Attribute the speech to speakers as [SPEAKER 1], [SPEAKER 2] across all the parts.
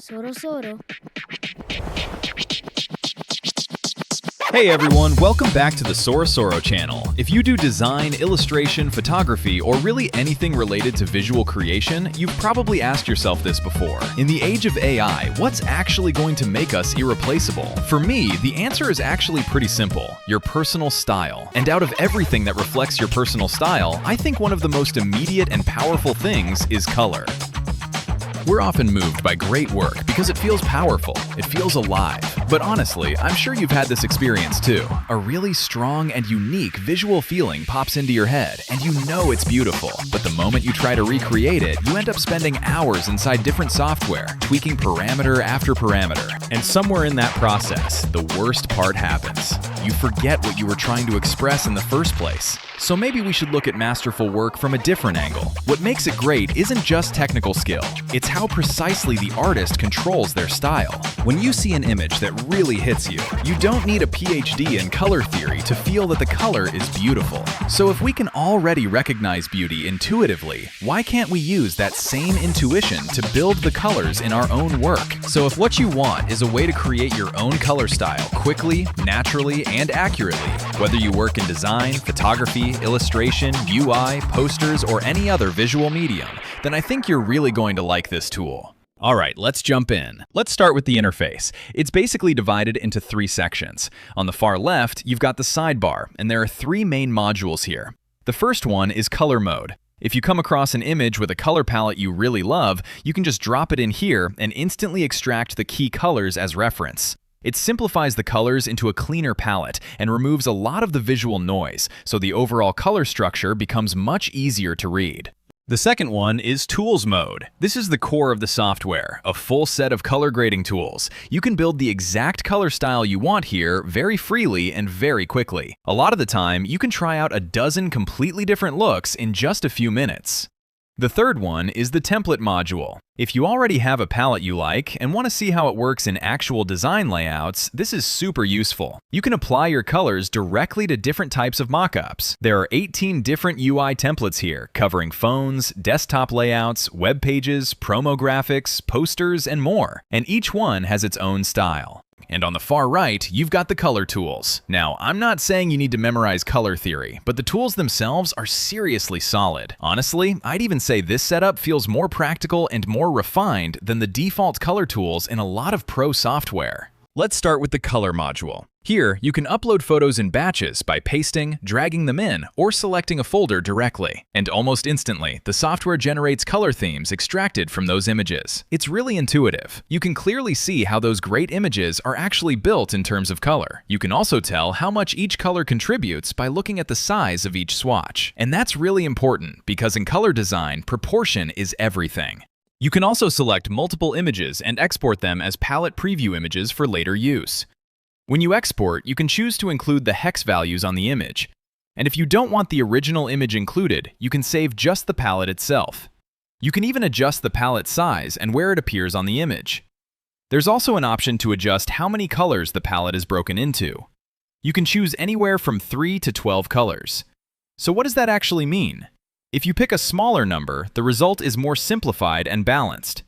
[SPEAKER 1] Sorosoro.
[SPEAKER 2] Hey everyone, welcome back to the Sorosoro channel. If you do design, illustration, photography, or really anything related to visual creation, you've probably asked yourself this before. In the age of AI, what's actually going to make us irreplaceable? For me, the answer is actually pretty simple: your personal style. And out of everything that reflects your personal style, I think one of the most immediate and powerful things is color. We're often moved by great work because it feels powerful, it feels alive. But honestly, I'm sure you've had this experience too. A really strong and unique visual feeling pops into your head, and you know it's beautiful. But the moment you try to recreate it, you end up spending hours inside different software, tweaking parameter after parameter. And somewhere in that process, the worst part happens. You forget what you were trying to express in the first place. So maybe we should look at masterful work from a different angle. What makes it great isn't just technical skill, it's how precisely the artist controls their style. When you see an image that really hits you, you don't need a PhD in color theory to feel that the color is beautiful. So if we can already recognize beauty intuitively, why can't we use that same intuition to build the colors in our own work? So if what you want is a way to create your own color style quickly, naturally, and accurately, whether you work in design, photography, illustration, UI, posters, or any other visual medium, then I think you're really going to like this tool. Alright, let's jump in. Let's start with the interface. It's basically divided into three sections. On the far left, you've got the sidebar, and there are three main modules here. The first one is color mode. If you come across an image with a color palette you really love, you can just drop it in here and instantly extract the key colors as reference. It simplifies the colors into a cleaner palette and removes a lot of the visual noise, so the overall color structure becomes much easier to read. The second one is Tools Mode. This is the core of the software, a full set of color grading tools. You can build the exact color style you want here very freely and very quickly. A lot of the time, you can try out a dozen completely different looks in just a few minutes. The third one is the template module. If you already have a palette you like and want to see how it works in actual design layouts, this is super useful. You can apply your colors directly to different types of mockups. There are 18 different UI templates here, covering phones, desktop layouts, web pages, promo graphics, posters, and more. And each one has its own style. And on the far right, you've got the color tools. Now, I'm not saying you need to memorize color theory, but the tools themselves are seriously solid. Honestly, I'd even say this setup feels more practical and more refined than the default color tools in a lot of pro software. Let's start with the color module. Here, you can upload photos in batches by pasting, dragging them in, or selecting a folder directly. And almost instantly, the software generates color themes extracted from those images. It's really intuitive. You can clearly see how those great images are actually built in terms of color. You can also tell how much each color contributes by looking at the size of each swatch. And that's really important because in color design, proportion is everything. You can also select multiple images and export them as palette preview images for later use. When you export, you can choose to include the hex values on the image. And if you don't want the original image included, you can save just the palette itself. You can even adjust the palette size and where it appears on the image. There's also an option to adjust how many colors the palette is broken into. You can choose anywhere from 3 to 12 colors. So what does that actually mean? If you pick a smaller number, the result is more simplified and balanced.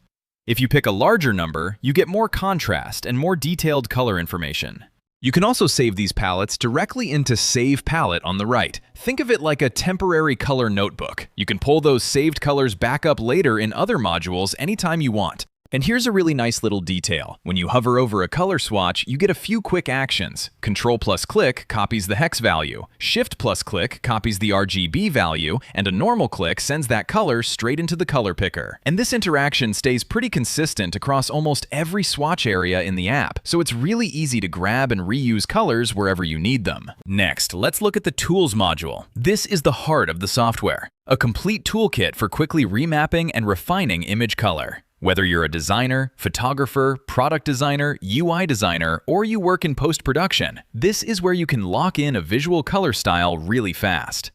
[SPEAKER 2] If you pick a larger number, you get more contrast and more detailed color information. You can also save these palettes directly into Save Palette on the right. Think of it like a temporary color notebook. You can pull those saved colors back up later in other modules anytime you want. And here's a really nice little detail. When you hover over a color swatch, you get a few quick actions. Control plus click copies the hex value, Shift plus click copies the RGB value, and a normal click sends that color straight into the color picker. And this interaction stays pretty consistent across almost every swatch area in the app, so it's really easy to grab and reuse colors wherever you need them. Next, let's look at the Tools module. This is the heart of the software, a complete toolkit for quickly remapping and refining image color. Whether you're a designer, photographer, product designer, UI designer, or you work in post-production, this is where you can lock in a visual color style really fast.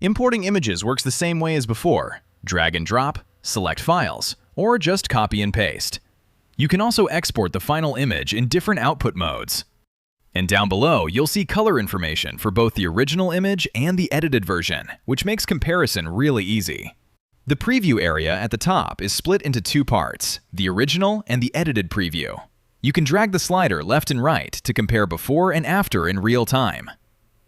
[SPEAKER 2] Importing images works the same way as before. Drag and drop, select files, or just copy and paste. You can also export the final image in different output modes. And down below, you'll see color information for both the original image and the edited version, which makes comparison really easy. The preview area at the top is split into two parts, the original and the edited preview. You can drag the slider left and right to compare before and after in real time.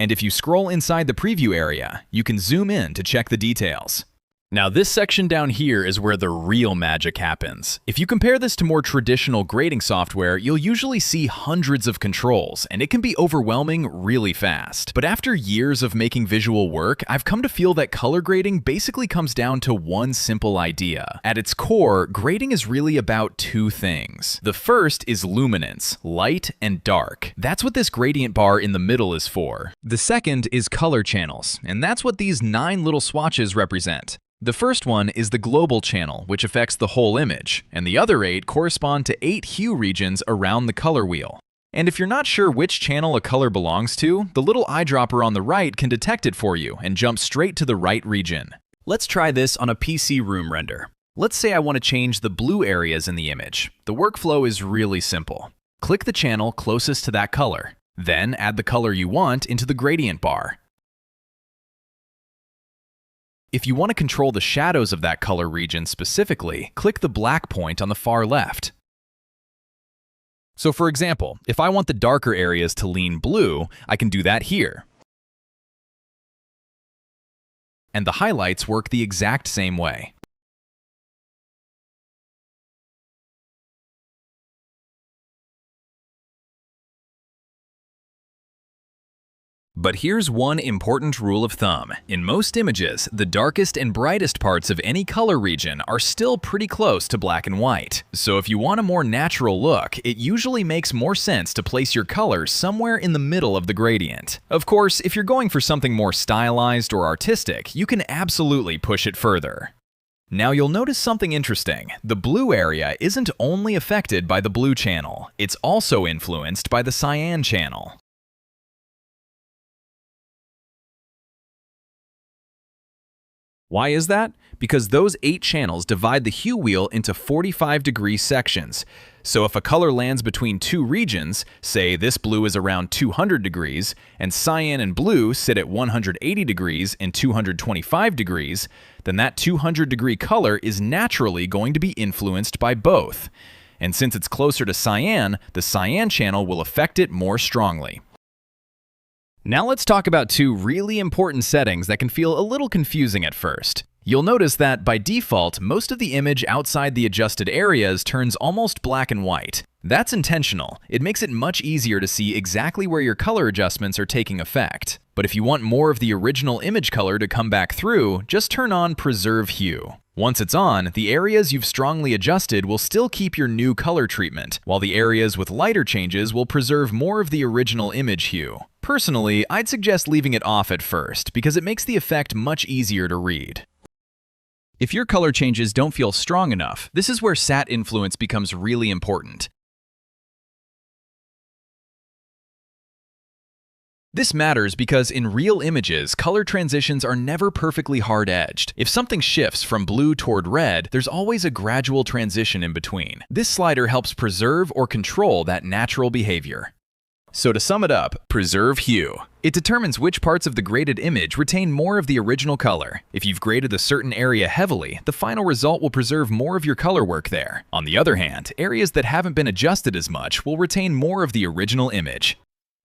[SPEAKER 2] And if you scroll inside the preview area, you can zoom in to check the details. Now this section down here is where the real magic happens. If you compare this to more traditional grading software, you'll usually see hundreds of controls, and it can be overwhelming really fast. But after years of making visual work, I've come to feel that color grading basically comes down to one simple idea. At its core, grading is really about two things. The first is luminance, light and dark. That's what this gradient bar in the middle is for. The second is color channels, and that's what these 9 little swatches represent. The first one is the global channel, which affects the whole image, and the other 8 correspond to 8 hue regions around the color wheel. And if you're not sure which channel a color belongs to, the little eyedropper on the right can detect it for you and jump straight to the right region. Let's try this on a PC room render. Let's say I want to change the blue areas in the image. The workflow is really simple. Click the channel closest to that color. Then add the color you want into the gradient bar. If you want to control the shadows of that color region specifically, click the black point on the far left. So for example, if I want the darker areas to lean blue, I can do that here. And the highlights work the exact same way. But here's one important rule of thumb. In most images, the darkest and brightest parts of any color region are still pretty close to black and white. So if you want a more natural look, it usually makes more sense to place your color somewhere in the middle of the gradient. Of course, if you're going for something more stylized or artistic, you can absolutely push it further. Now you'll notice something interesting. The blue area isn't only affected by the blue channel, it's also influenced by the cyan channel. Why is that? Because those 8 channels divide the hue wheel into 45-degree sections. So if a color lands between 2 regions, say this blue is around 200 degrees, and cyan and blue sit at 180 degrees and 225 degrees, then that 200-degree color is naturally going to be influenced by both. And since it's closer to cyan, the cyan channel will affect it more strongly. Now let's talk about 2 really important settings that can feel a little confusing at first. You'll notice that by default, most of the image outside the adjusted areas turns almost black and white. That's intentional. It makes it much easier to see exactly where your color adjustments are taking effect. But if you want more of the original image color to come back through, just turn on Preserve Hue. Once it's on, the areas you've strongly adjusted will still keep your new color treatment, while the areas with lighter changes will preserve more of the original image hue. Personally, I'd suggest leaving it off at first, because it makes the effect much easier to read. If your color changes don't feel strong enough, this is where sat influence becomes really important. This matters because in real images, color transitions are never perfectly hard-edged. If something shifts from blue toward red, there's always a gradual transition in between. This slider helps preserve or control that natural behavior. So to sum it up, Preserve Hue. It determines which parts of the graded image retain more of the original color. If you've graded a certain area heavily, the final result will preserve more of your color work there. On the other hand, areas that haven't been adjusted as much will retain more of the original image.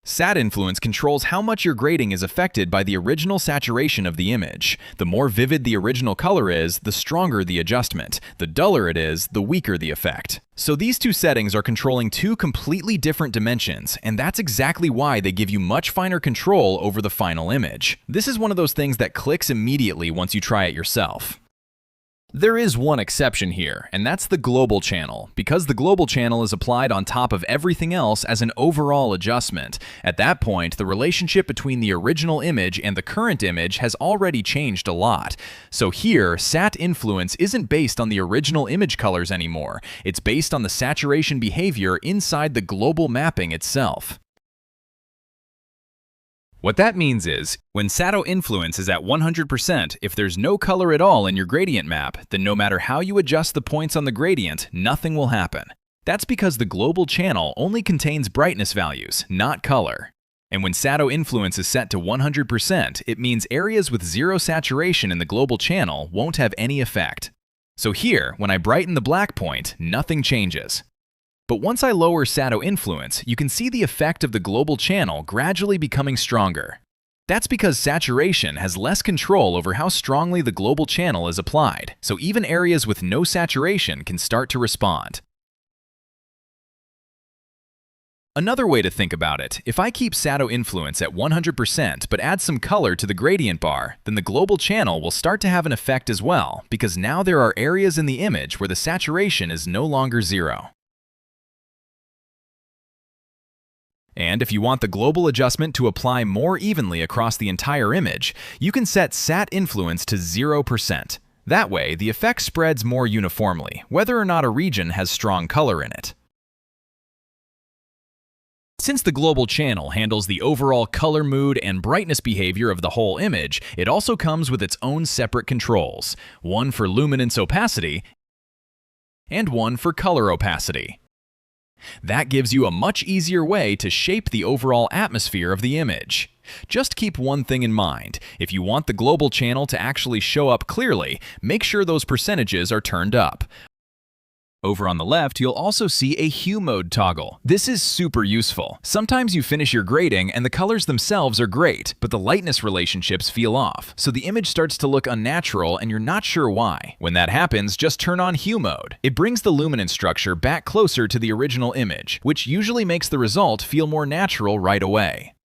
[SPEAKER 2] Sat influence controls how much your grading is affected by the original saturation of the image. The more vivid the original color is, the stronger the adjustment. The duller it is, the weaker the effect. So these 2 settings are controlling 2 completely different dimensions, and that's exactly why they give you much finer control over the final image. This is one of those things that clicks immediately once you try it yourself. There is one exception here, and that's the global channel, because the global channel is applied on top of everything else as an overall adjustment. At that point, the relationship between the original image and the current image has already changed a lot. So here, sat influence isn't based on the original image colors anymore. It's based on the saturation behavior inside the global mapping itself. What that means is, when Sato influence is at 100%, if there's no color at all in your gradient map, then no matter how you adjust the points on the gradient, nothing will happen. That's because the global channel only contains brightness values, not color. And when shadow influence is set to 100%, it means areas with zero saturation in the global channel won't have any effect. So here, when I brighten the black point, nothing changes. But once I lower shadow influence, you can see the effect of the global channel gradually becoming stronger. That's because saturation has less control over how strongly the global channel is applied, so even areas with no saturation can start to respond. Another way to think about it, if I keep shadow influence at 100% but add some color to the gradient bar, then the global channel will start to have an effect as well, because now there are areas in the image where the saturation is no longer zero. And if you want the global adjustment to apply more evenly across the entire image, you can set sat influence to 0%. That way, the effect spreads more uniformly, whether or not a region has strong color in it. Since the global channel handles the overall color, mood, and brightness behavior of the whole image, it also comes with its own separate controls, one for luminance opacity and one for color opacity. That gives you a much easier way to shape the overall atmosphere of the image. Just keep one thing in mind. If you want the global channel to actually show up clearly, make sure those percentages are turned up. Over on the left, you'll also see a Hue Mode toggle. This is super useful. Sometimes you finish your grading and the colors themselves are great, but the lightness relationships feel off, so the image starts to look unnatural and you're not sure why. When that happens, just turn on Hue Mode. It brings the luminance structure back closer to the original image, which usually makes the result feel more natural right away.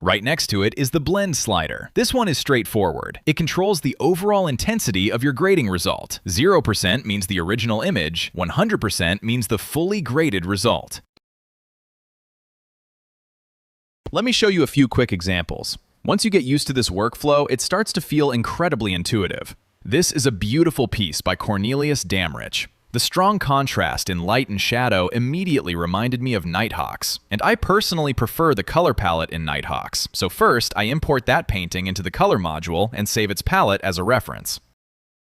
[SPEAKER 2] Right next to it is the blend slider. This one is straightforward. It controls the overall intensity of your grading result. 0% means the original image, 100% means the fully graded result. Let me show you a few quick examples. Once you get used to this workflow, it starts to feel incredibly intuitive. This is a beautiful piece by Cornelius Damrich. The strong contrast in light and shadow immediately reminded me of Nighthawks, and I personally prefer the color palette in Nighthawks, so first I import that painting into the color module and save its palette as a reference.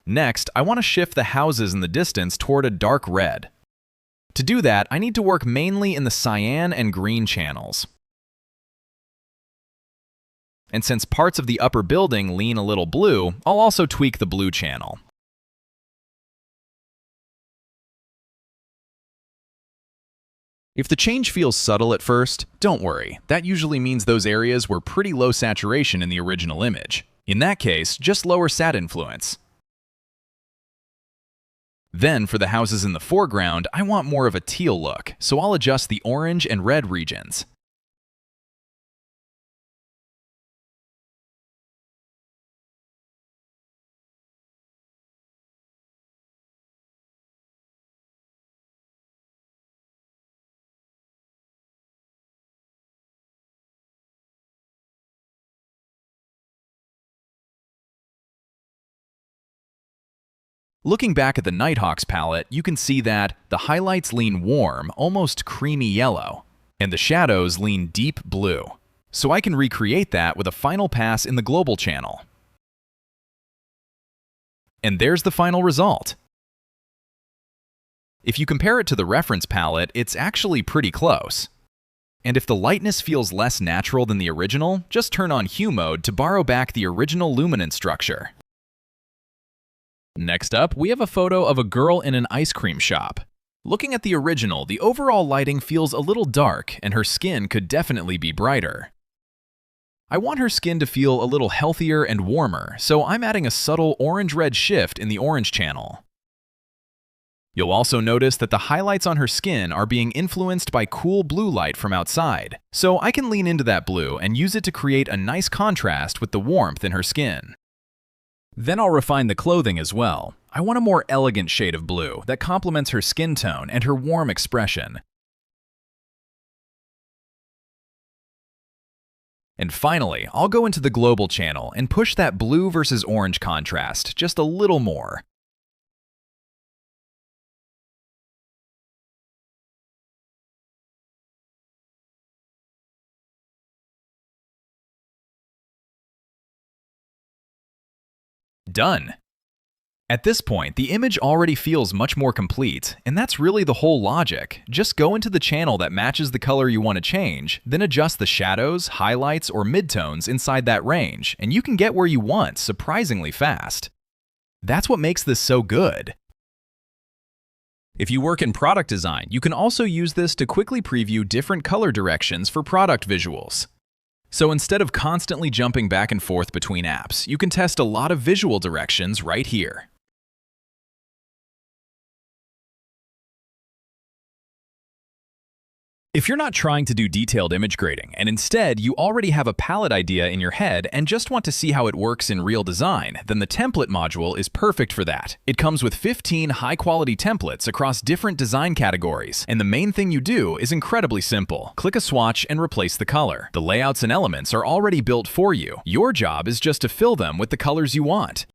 [SPEAKER 2] Next, I want to shift the houses in the distance toward a dark red. To do that, I need to work mainly in the cyan and green channels. And since parts of the upper building lean a little blue, I'll also tweak the blue channel. If the change feels subtle at first, don't worry. That usually means those areas were pretty low saturation in the original image. In that case, just lower sat influence. Then, for the houses in the foreground, I want more of a teal look, so I'll adjust the orange and red regions. Looking back at the Nighthawks palette, you can see that the highlights lean warm, almost creamy yellow, and the shadows lean deep blue. So I can recreate that with a final pass in the global channel. And there's the final result. If you compare it to the reference palette, it's actually pretty close. And if the lightness feels less natural than the original, just turn on Hue Mode to borrow back the original luminance structure. Next up, we have a photo of a girl in an ice cream shop. Looking at the original, the overall lighting feels a little dark, and her skin could definitely be brighter. I want her skin to feel a little healthier and warmer, so I'm adding a subtle orange-red shift in the orange channel. You'll also notice that the highlights on her skin are being influenced by cool blue light from outside, so I can lean into that blue and use it to create a nice contrast with the warmth in her skin. Then I'll refine the clothing as well. I want a more elegant shade of blue that complements her skin tone and her warm expression. And finally, I'll go into the global channel and push that blue versus orange contrast just a little more. Done! At this point, the image already feels much more complete, and that's really the whole logic. Just go into the channel that matches the color you want to change, then adjust the shadows, highlights, or midtones inside that range, and you can get where you want surprisingly fast. That's what makes this so good. If you work in product design, you can also use this to quickly preview different color directions for product visuals. So instead of constantly jumping back and forth between apps, you can test a lot of visual directions right here. If you're not trying to do detailed image grading, and instead you already have a palette idea in your head and just want to see how it works in real design, then the template module is perfect for that. It comes with 15 high-quality templates across different design categories, and the main thing you do is incredibly simple. Click a swatch and replace the color. The layouts and elements are already built for you. Your job is just to fill them with the colors you want.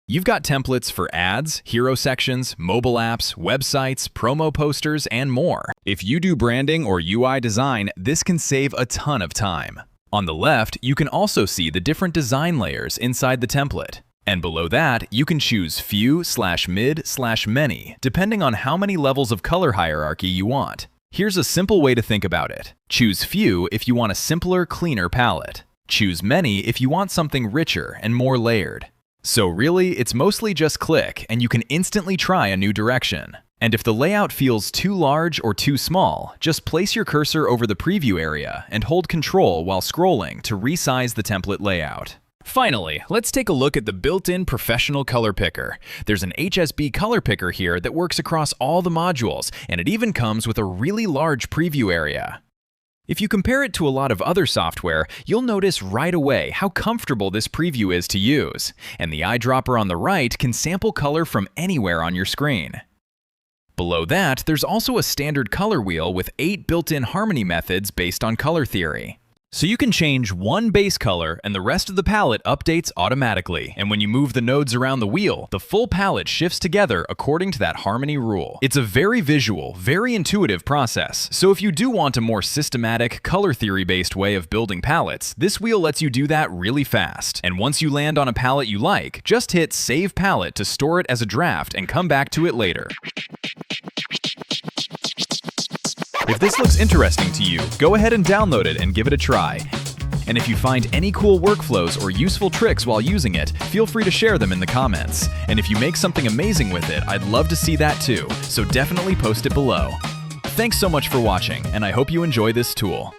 [SPEAKER 2] You've got templates for ads, hero sections, mobile apps, websites, promo posters, and more. If you do branding or UI design, this can save a ton of time. On the left, you can also see the different design layers inside the template. And below that, you can choose few/mid/many, depending on how many levels of color hierarchy you want. Here's a simple way to think about it. Choose few if you want a simpler, cleaner palette. Choose many if you want something richer and more layered. So really, it's mostly just click, and you can instantly try a new direction. And if the layout feels too large or too small, just place your cursor over the preview area and hold Control while scrolling to resize the template layout. Finally, let's take a look at the built-in professional color picker. There's an HSB color picker here that works across all the modules, and it even comes with a really large preview area. If you compare it to a lot of other software, you'll notice right away how comfortable this preview is to use. And the eyedropper on the right can sample color from anywhere on your screen. Below that, there's also a standard color wheel with 8 built-in harmony methods based on color theory. So you can change one base color and the rest of the palette updates automatically. And when you move the nodes around the wheel, the full palette shifts together according to that harmony rule. It's a very visual, very intuitive process. So if you do want a more systematic, color theory-based way of building palettes, this wheel lets you do that really fast. And once you land on a palette you like, just hit Save Palette to store it as a draft and come back to it later. If this looks interesting to you, go ahead and download it and give it a try. And if you find any cool workflows or useful tricks while using it, feel free to share them in the comments. And if you make something amazing with it, I'd love to see that too, so definitely post it below. Thanks so much for watching, and I hope you enjoy this tool.